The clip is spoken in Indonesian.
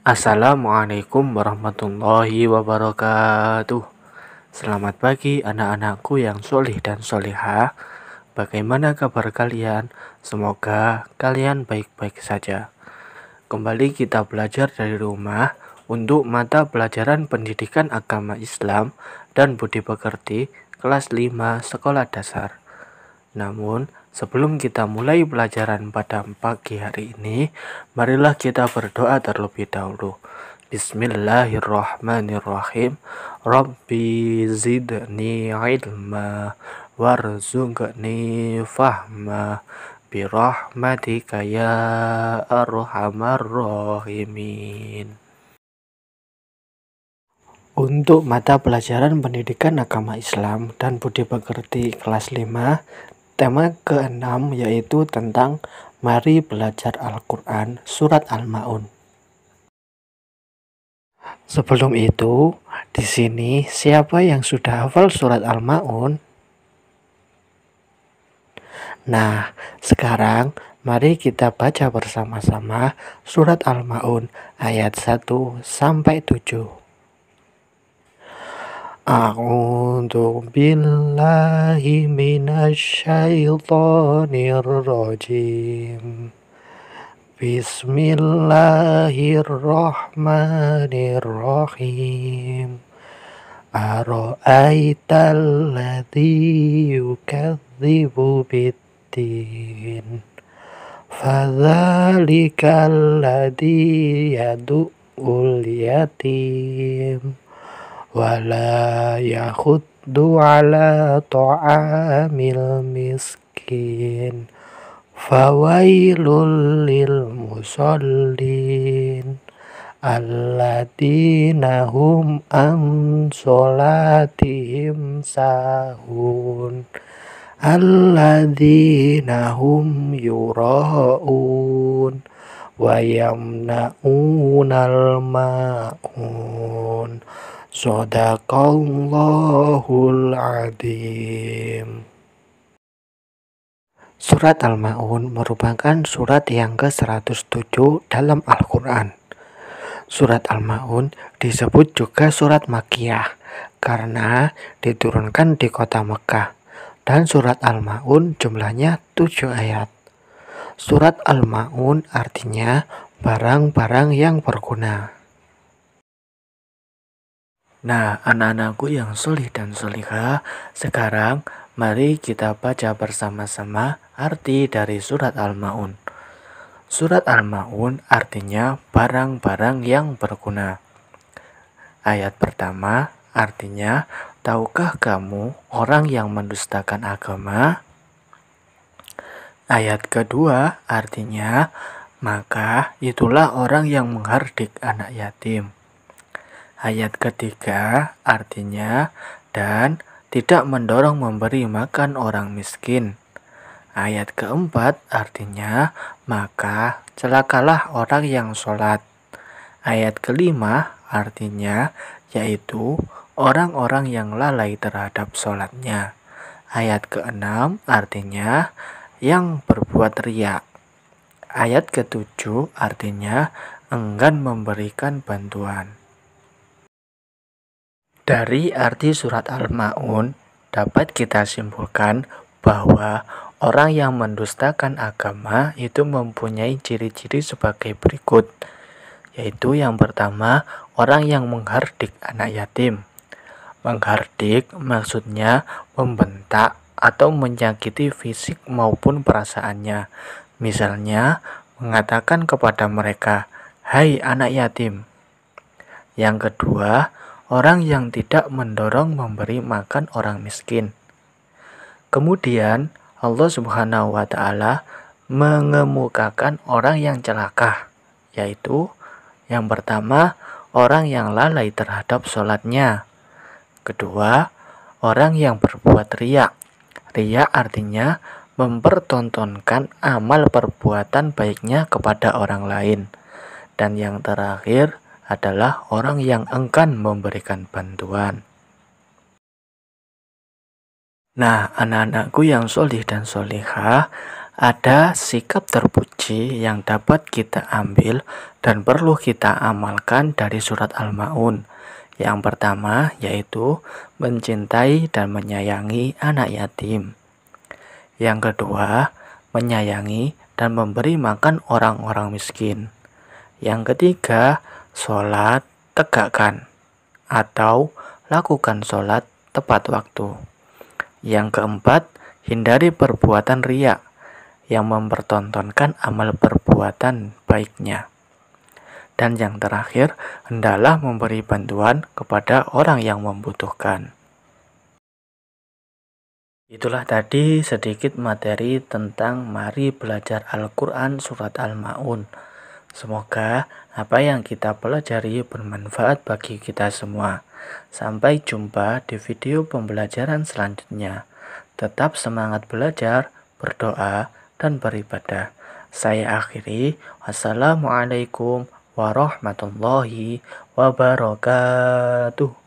Assalamualaikum warahmatullahi wabarakatuh. Selamat pagi anak-anakku yang solih dan solihah. Bagaimana kabar kalian? Semoga kalian baik-baik saja. Kembali kita belajar dari rumah untuk mata pelajaran pendidikan agama Islam dan budi pekerti kelas 5 sekolah dasar. Namun, sebelum kita mulai pelajaran pada pagi hari ini, marilah kita berdoa terlebih dahulu. Bismillahirrahmanirrahim. Rabbi zidni ilma warzuqni fahma birahmatika ya arhamar rahimin. Untuk mata pelajaran pendidikan agama Islam dan budi pekerti kelas 5, tema ke-6 yaitu tentang mari belajar Al-Quran surat Al-Ma'un. Sebelum itu, di sini siapa yang sudah hafal surat Al-Ma'un? Nah, sekarang mari kita baca bersama-sama surat Al-Ma'un ayat 1 sampai 7. A'udzu billahi minasyaitonir rajim. Bismillahirrahmanirrahim. Ara'aital ladzi yukadzibu biddin. Fadzalikal ladzi yad'ul yatim. Wala yakhuddu ala ta'amil miskin. Fawailul lil musallin alladzina hum an sholatihim sahun alladzina hum yura'un wa yamna'unal ma'un. Shadaqallahul adzim. Surat Al-Ma'un merupakan surat yang ke-107 dalam Al-Quran. Surat Al-Ma'un disebut juga surat Makkiyah karena diturunkan di kota Mekah. Dan surat Al-Ma'un jumlahnya 7 ayat. Surat Al-Ma'un artinya barang-barang yang berguna. Nah, anak-anakku yang solih dan solihah, sekarang mari kita baca bersama-sama arti dari surat Al-Ma'un. Surat Al-Ma'un artinya barang-barang yang berguna. Ayat pertama artinya, tahukah kamu orang yang mendustakan agama? Ayat kedua artinya, maka itulah orang yang menghardik anak yatim. Ayat ketiga artinya, dan tidak mendorong memberi makan orang miskin. Ayat keempat artinya, maka celakalah orang yang sholat. Ayat kelima artinya, yaitu orang-orang yang lalai terhadap sholatnya. Ayat keenam artinya, yang berbuat riya. Ayat ketujuh artinya, enggan memberikan bantuan. Dari arti surat Al-Ma'un dapat kita simpulkan bahwa orang yang mendustakan agama itu mempunyai ciri-ciri sebagai berikut, yaitu yang pertama, orang yang menghardik anak yatim. Menghardik maksudnya membentak atau menyakiti fisik maupun perasaannya. Misalnya, mengatakan kepada mereka, "Hai anak yatim." Yang kedua, orang yang tidak mendorong memberi makan orang miskin. Kemudian Allah Subhanahu wa Ta'ala mengemukakan orang yang celaka, yaitu yang pertama, orang yang lalai terhadap sholatnya. Kedua, orang yang berbuat riya. Riya artinya mempertontonkan amal perbuatan baiknya kepada orang lain. Dan yang terakhir adalah orang yang enggan memberikan bantuan. Nah, anak-anakku yang solih dan solihah, Ada sikap terpuji yang dapat kita ambil dan perlu kita amalkan dari surat Al-Ma'un. Yang pertama yaitu mencintai dan menyayangi anak yatim. Yang kedua, menyayangi dan memberi makan orang-orang miskin. Yang ketiga, sholat tegakkan atau lakukan sholat tepat waktu. Yang keempat, hindari perbuatan riya yang mempertontonkan amal perbuatan baiknya. Dan yang terakhir, hendaklah memberi bantuan kepada orang yang membutuhkan. Itulah tadi sedikit materi tentang mari belajar Al-Quran surat Al-Ma'un. Semoga apa yang kita pelajari bermanfaat bagi kita semua. Sampai jumpa di video pembelajaran selanjutnya. Tetap semangat belajar, berdoa, dan beribadah. Saya akhiri. Wassalamualaikum warahmatullahi wabarakatuh.